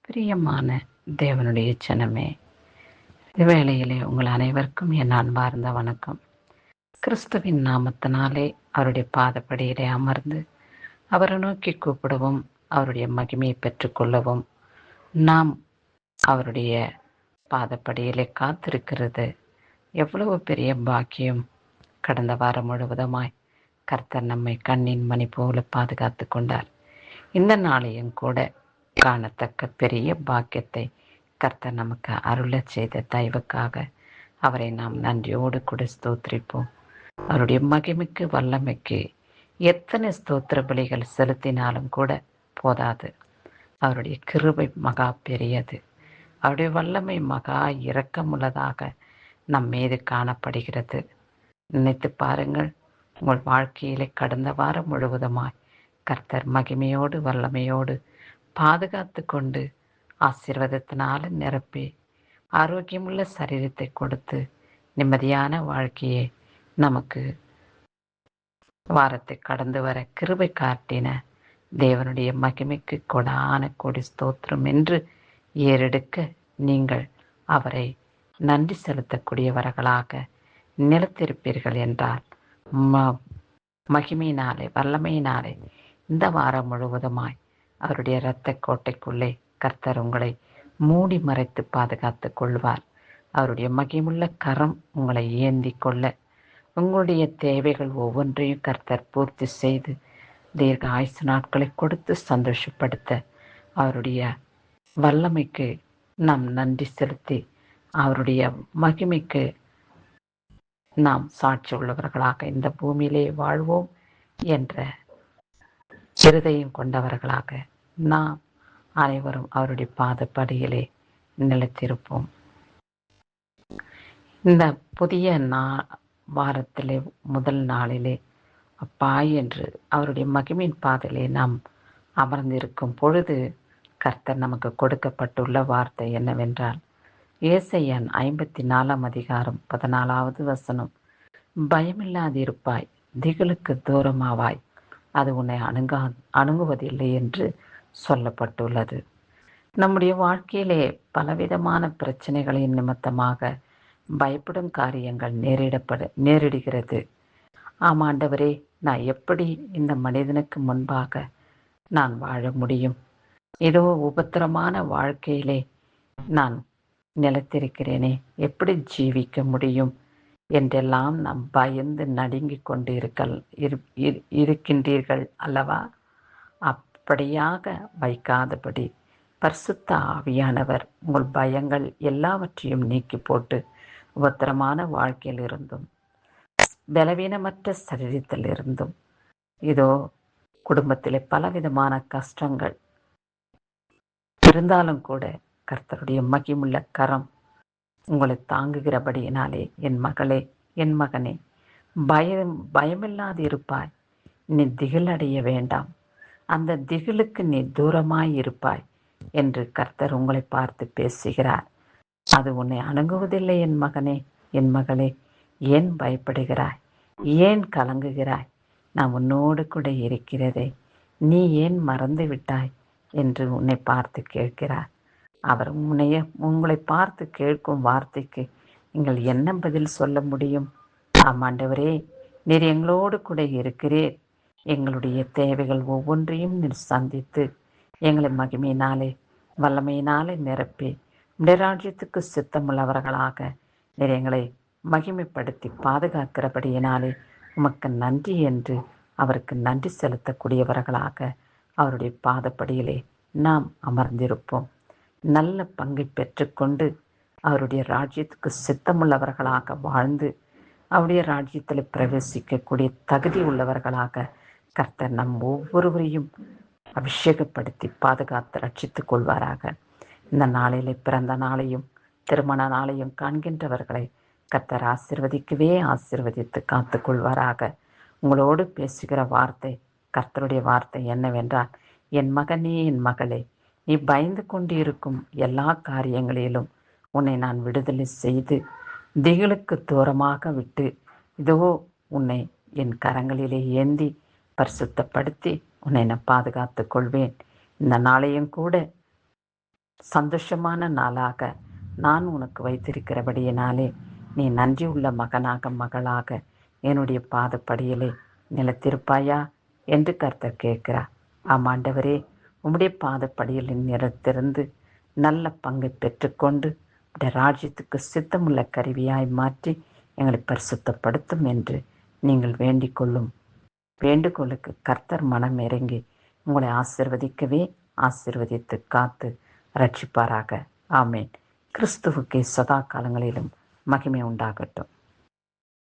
பிரியமான தேவனுடைய ஜனமே, வேளையிலே உங்கள் அனைவருக்கும் என் அன்பார்ந்த வணக்கம். கிறிஸ்துவின் நாமத்தினாலே அவருடைய பாதப்படியிலே அமர்ந்து அவரை நோக்கி கூப்பிடவும், அவருடைய மகிமையை பெற்றுக்கொள்ளவும், நாம் அவருடைய பாதப்படியிலே காத்திருக்கிறது எவ்வளவு பெரிய பாக்கியம். கடந்த வாரம் முழுவதுமாய் கர்த்தர் நம்மை கண்ணின் மணி போல பாதுகாத்து கொண்டார். இந்த நாளையும் கூட காணத்தக்க பெரிய பாக்கியத்தை கர்த்தர் நமக்கு அருளச் செய்த தயவுக்காக அவரை நாம் நன்றியோடு கூட ஸ்தோத்திரிப்போம். அவருடைய மகிமைக்கு வல்லமைக்கு எத்தனை ஸ்தோத்திர பலிகள் செலுத்தினாலும் கூட போதாது. அவருடைய கிருபை மகா பெரியது. அவருடைய வல்லமை மகா இரக்கமுள்ளதாக நம் மீது காணப்படுகிறது. நினைத்து பாருங்கள், உங்கள் வாழ்க்கையிலே கடந்த வாரம் முழுவதுமாய் கர்த்தர் மகிமையோடு வல்லமையோடு பாதுகாத்து கொண்டு ஆசீர்வாதத்தினால நிரப்பி ஆரோக்கியமுள்ள சரீரத்தை கொடுத்து நிம்மதியான வாழ்க்கையை நமக்கு வாரத்தை கடந்து வர கிருபை காட்டின தேவனுடைய மகிமைக்கு கொடான கொடி ஸ்தோத்திரம் என்று ஏறெடுக்க நீங்கள் அவரை நன்றி செலுத்தக்கூடியவர்களாக நிலத்திருப்பீர்கள் என்றால் மகிமையினாலே வல்லமையினாலே இந்த வாரம் முழுவதுமாய் அவருடைய இரத்த கோட்டைக்குள்ளே கர்த்தர் உங்களை மூடி மறைத்து பாதுகாத்து கொள்வார். அவருடைய மகிமுள்ள கரம் உங்களை ஏந்தி கொள்ள உங்களுடைய தேவைகள் ஒவ்வொன்றையும் கர்த்தர் பூர்த்தி செய்து தீர்க்க ஆயுசு நாட்களை கொடுத்து சந்தோஷப்படுத்த அவருடைய வல்லமைக்கு நாம் நன்றி செலுத்தி அவருடைய மகிமைக்கு நாம் சாட்சி உள்ளவர்களாக இந்த பூமியிலே வாழ்வோம் என்ற இருதயம் கொண்டவர்களாக நாம் அனைவரும் அவருடைய பாதப்படியிலே நிலைத்திருப்போம். இந்த புதிய வாரத்திலே முதல் நாளிலே அப்பா என்று அவருடைய மகிமையின் பாதையிலே நாம் அமர்ந்திருக்கும் பொழுது கர்த்தர் நமக்கு கொடுக்கப்பட்டுள்ள வார்த்தை என்னவென்றால், ஏசாயா 54 அதிகாரம் 14வது வசனம், பயமில்லாதிருப்பாய், திகிலுக்கு தூரமாவாய், அது உன்னை அணுகுவதில்லை என்று சொல்லப்பட்டுள்ளது. நம்முடைய வாழ்க்கையிலே பலவிதமான பிரச்சனைகளின் நிமித்தமாக பயப்படும் காரியங்கள் நேரிடுகிறது. ஆமாண்டவரே, நான் எப்படி இந்த மனிதனுக்கு முன்பாக நான் வாழ முடியும்? ஏதோ உபத்திரமான வாழ்க்கையிலே நான் நிலைத்திருக்கிறேனே, எப்படி ஜீவிக்க முடியும் என்றெல்லாம் நாம் பயந்து நடுங்கிக் கொண்டு இருக்கின்றீர்கள் அல்லவா? அப்படியாக வைக்காதபடி பரிசுத்த ஆவியானவர் உங்கள் பயங்கள் எல்லாவற்றையும் நீக்கி போட்டு உபத்திரமான வாழ்க்கையில் இருந்தும் பலவீனமற்ற சரீரத்தில் இருந்தும் இதோ குடும்பத்திலே பலவிதமான கஷ்டங்கள் இருந்தாலும் கூட கர்த்தருடைய மகிமுள்ள கரம் உங்களை தாங்குகிறபடியினாலே என் மகளே, என் மகனே, பயமில்லாது இருப்பாய். நீ திகில் அடைய வேண்டாம். அந்த திகிலுக்கு நீ தூரமாய் இருப்பாய் என்று கர்த்தர் உங்களை பார்த்து பேசுகிறார். அது உன்னை அணுகுவதில்லை என் மகனே, என் மகளே. ஏன் பயப்படுகிறாய்? ஏன் கலங்குகிறாய்? நான் உன்னோடு கூட இருக்கிறதே, நீ ஏன் மறந்து விட்டாய் என்று உன்னை பார்த்து கேட்கிறார். அவர் உங்களை பார்த்து கேட்கும் வார்த்தைக்கு நீங்கள் என்ன பதில் சொல்ல முடியும்? ஆமாண்டவரே, நீர் எங்களோடு கூட இருக்கிறீர். எங்களுடைய தேவைகள் ஒவ்வொன்றையும் நீர் சந்தித்து எங்களை மகிமையினாலே வல்லமையினாலே நிரப்பி ராஜ்யத்துக்கு சித்தமுள்ளவர்களாக நீர் எங்களை மகிமைப்படுத்தி பாதுகாக்கிறபடியினாலே உமக்கு நன்றி என்று அவருக்கு நன்றி செலுத்தக்கூடியவர்களாக அவருடைய பாதப்படியிலே நாம் அமர்ந்திருப்போம். நல்ல பங்கை பெற்றுக்கொண்டு அவருடைய ராஜ்யத்துக்கு சித்தமுள்ளவர்களாக வாழ்ந்து அவருடைய ராஜ்யத்தில் பிரவேசிக்கக்கூடிய தகுதி உள்ளவர்களாக கர்த்தர் நம் ஒவ்வொருவரையும் அபிஷேகப்படுத்தி பாதுகாத்து ரட்சித்துக் கொள்வாராக. இந்த நாளிலே பிறந்த நாளையும் திருமண நாளையும் காண்கின்றவர்களை கர்த்தர் ஆசீர்வதித்து காத்து கொள்வாராக. உங்களோடு பேசுகிற வார்த்தை, கர்த்தருடைய வார்த்தை என்னவென்றால், என் மகனே, என் மகளே, நீ பயந்து கொண்டு இருக்கும் எல்லா காரியங்களிலும் உன்னை நான் விடுதலை செய்து திகிலுக்கு தூரமாக விட்டு இதோ உன்னை என் கரங்களிலே ஏந்தி பரிசுத்தப்படுத்தி உன்னை நான் பாதுகாத்து கொள்வேன். இந்த நாளையும் கூட சந்தோஷமான நாளாக நான் உனக்கு வைத்திருக்கிறபடியினாலே நீ நன்றியுள்ள மகனாக மகளாக என்னுடைய பாதப்படியிலே நிலத்திருப்பாயா என்று கர்த்தர் கேட்கிறார். ஆமாண்டவரே, உம்முடைய பாதப்படியில் நிலத்திருந்து நல்ல பங்கை பெற்றுக்கொண்டு ராஜ்யத்துக்கு சித்தமுள்ள கருவியாய் மாற்றி எங்களை பரிசுத்தப்படுத்தும் என்று நீங்கள் வேண்டிக் கொள்ளும் வேண்டுகோளுக்கு கர்த்தர் மனம் இறங்கி உங்களை ஆசீர்வதிக்கவே ஆசீர்வதித்து காத்து ரட்சிப்பாராக. ஆமேன். கிறிஸ்துவுக்கே சதா காலங்களிலும் மகிமை உண்டாகட்டும்.